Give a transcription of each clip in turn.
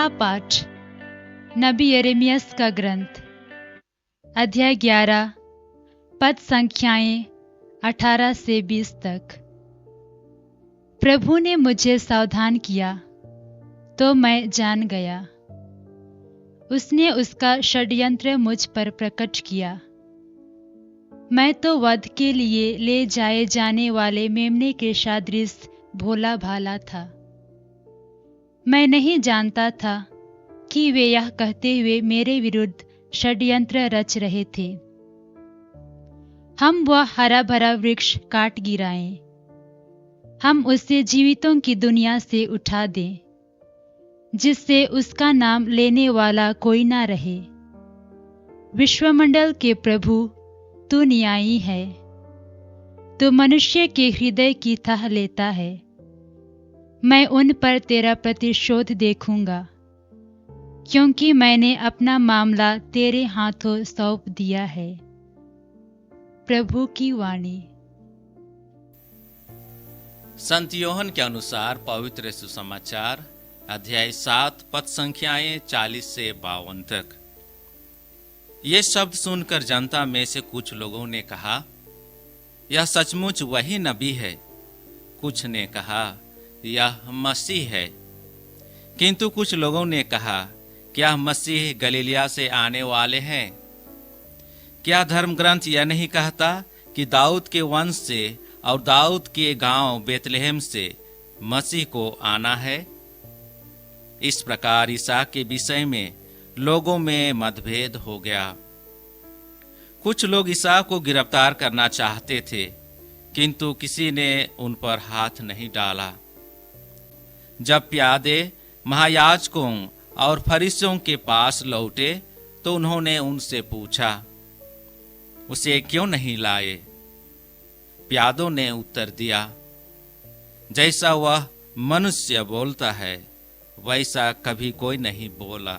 पहला पाठ नबी यिर्मयाह का ग्रंथ, अध्याय 11, पद संख्याएं 18 से 20 तक। प्रभु ने मुझे सावधान किया तो मैं जान गया। उसने उसका षड्यंत्र मुझ पर प्रकट किया। मैं तो वध के लिए ले जाए जाने वाले मेमने के सदृश भोला भाला था। मैं नहीं जानता था कि वे यह कहते हुए मेरे विरुद्ध षड्यंत्र रच रहे थे, हम वह हरा भरा वृक्ष काट गिराएं, हम उसे जीवितों की दुनिया से उठा दें, जिससे उसका नाम लेने वाला कोई ना रहे। विश्वमंडल के प्रभु, तू न्यायी है। तू मनुष्य के हृदय की थाह लेता है। मैं उन पर तेरा प्रतिशोध देखूंगा, क्योंकि मैंने अपना मामला तेरे हाथों सौंप दिया है। प्रभु की वाणी। संत यूहन्ना के अनुसार पवित्र सुसमाचार अध्याय 7 पद संख्याएं 40 से 52 तक। ये शब्द सुनकर जनता में से कुछ लोगों ने कहा, यह सचमुच वही नबी है। कुछ ने कहा, यह मसीह है। किंतु कुछ लोगों ने कहा, क्या मसीह गलीलिया से आने वाले हैं? क्या धर्म ग्रंथ यह नहीं कहता कि दाऊद के वंश से और दाऊद के गांव बेतलेहम से मसीह को आना है? इस प्रकार ईसा के विषय में लोगों में मतभेद हो गया। कुछ लोग ईसा को गिरफ्तार करना चाहते थे, किंतु किसी ने उन पर हाथ नहीं डाला। जब प्यादे महायाजकों और फरीसियों के पास लौटे तो उन्होंने उनसे पूछा, उसे क्यों नहीं लाए? प्यादों ने उत्तर दिया, जैसा वह मनुष्य बोलता है वैसा कभी कोई नहीं बोला।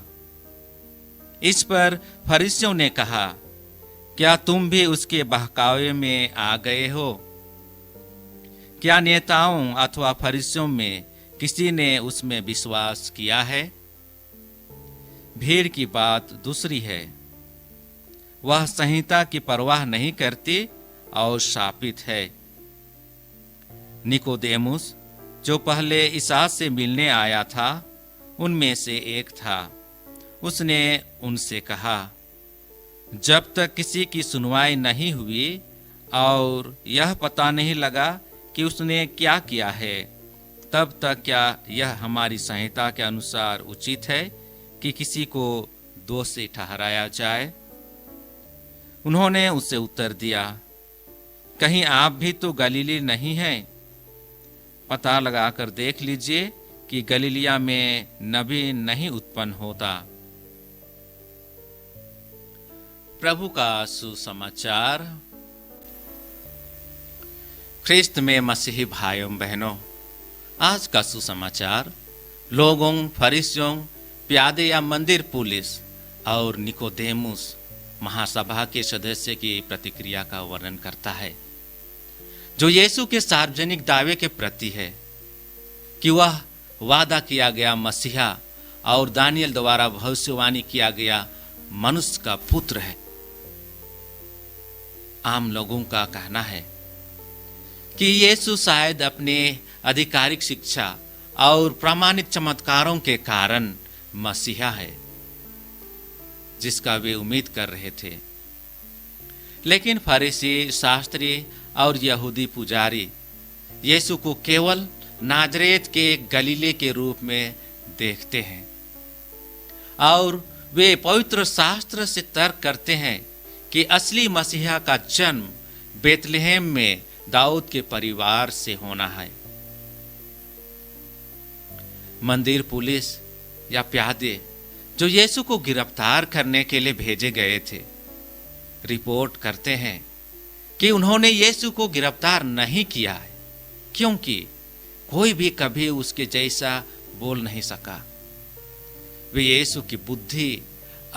इस पर फरीसियों ने कहा, क्या तुम भी उसके बहकावे में आ गए हो? क्या नेताओं अथवा फरीसियों में किसी ने उसमें विश्वास किया है? भीड़ की बात दूसरी है। वह संहिता की परवाह नहीं करती और शापित है। निकोदेमुस, जो पहले ईसा से मिलने आया था, उनमें से एक था। उसने उनसे कहा, जब तक किसी की सुनवाई नहीं हुई और यह पता नहीं लगा कि उसने क्या किया है, तब तक क्या यह हमारी संहिता के अनुसार उचित है कि किसी को दोषी ठहराया जाए? उन्होंने उससे उत्तर दिया, कहीं आप भी तो गलीली नहीं हैं? पता लगाकर देख लीजिए कि गलीलिया में नबी नहीं उत्पन्न होता। प्रभु का सुसमाचार। ख्रिस्त में मसीही भाइयों बहनों, आज का सुसमाचार लोगों, फरीसियों, प्यादे या मंदिर पुलिस और निकोदेमुस महासभा के सदस्य की प्रतिक्रिया का वर्णन करता है, जो यीशु के सार्वजनिक दावे के प्रति है कि वह वादा किया गया मसीहा और दानियल द्वारा भविष्यवाणी किया गया मनुष्य का पुत्र है। आम लोगों का कहना है कि यीशु शायद अपने आधिकारिक शिक्षा और प्रमाणित चमत्कारों के कारण मसीहा है, जिसका वे उम्मीद कर रहे थे। लेकिन फरीसी, शास्त्री और यहूदी पुजारी यीशु को केवल नाजरेत के गलीले के रूप में देखते हैं और वे पवित्र शास्त्र से तर्क करते हैं कि असली मसीहा का जन्म बेतलेहम में दाऊद के परिवार से होना है। मंदिर पुलिस या प्यादे जो यीशु को गिरफ्तार करने के लिए भेजे गए थे, रिपोर्ट करते हैं कि उन्होंने यीशु को गिरफ्तार नहीं किया है, क्योंकि कोई भी कभी उसके जैसा बोल नहीं सका। वे यीशु की बुद्धि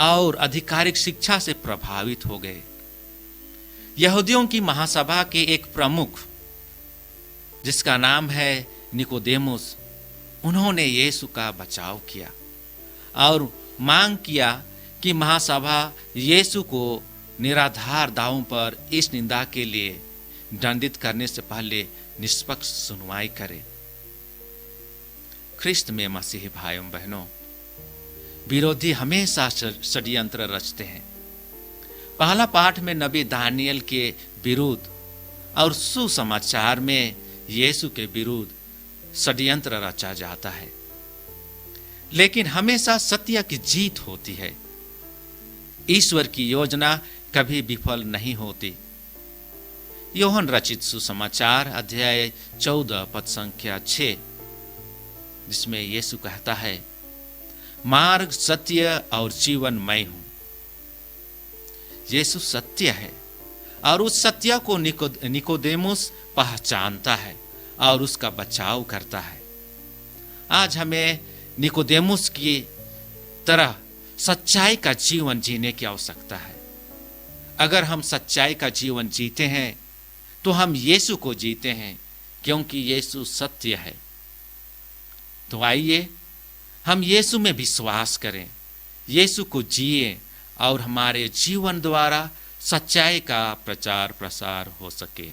और आधिकारिक शिक्षा से प्रभावित हो गए। यहूदियों की महासभा के एक प्रमुख, जिसका नाम है निकोदेमुस, उन्होंने यीशु का बचाव किया और मांग किया कि महासभा यीशु को निराधार दावों पर इस निंदा के लिए दंडित करने से पहले निष्पक्ष सुनवाई करे। ख्रिस्त में मसीही भाइयों बहनों, विरोधी हमेशा षड्यंत्र रचते हैं। पहला पाठ में नबी दानियल के विरुद्ध और सुसमाचार में यीशु के विरुद्ध षड्यंत्र रचा जाता है, लेकिन हमेशा सत्य की जीत होती है। ईश्वर की योजना कभी विफल नहीं होती। यूहन्ना रचित सुसमाचार अध्याय 14 पद संख्या 6, जिसमें यीशु कहता है, मार्ग, सत्य और जीवन मैं हूं। यीशु सत्य है और उस सत्य को निकोदेमुस पहचानता है और उसका बचाव करता है। आज हमें निकोदेमुस की तरह सच्चाई का जीवन जीने की आवश्यकता है। अगर हम सच्चाई का जीवन जीते हैं तो हम यीशु को जीते हैं, क्योंकि यीशु सत्य है। तो आइए हम यीशु में विश्वास करें, यीशु को जिए और हमारे जीवन द्वारा सच्चाई का प्रचार प्रसार हो सके।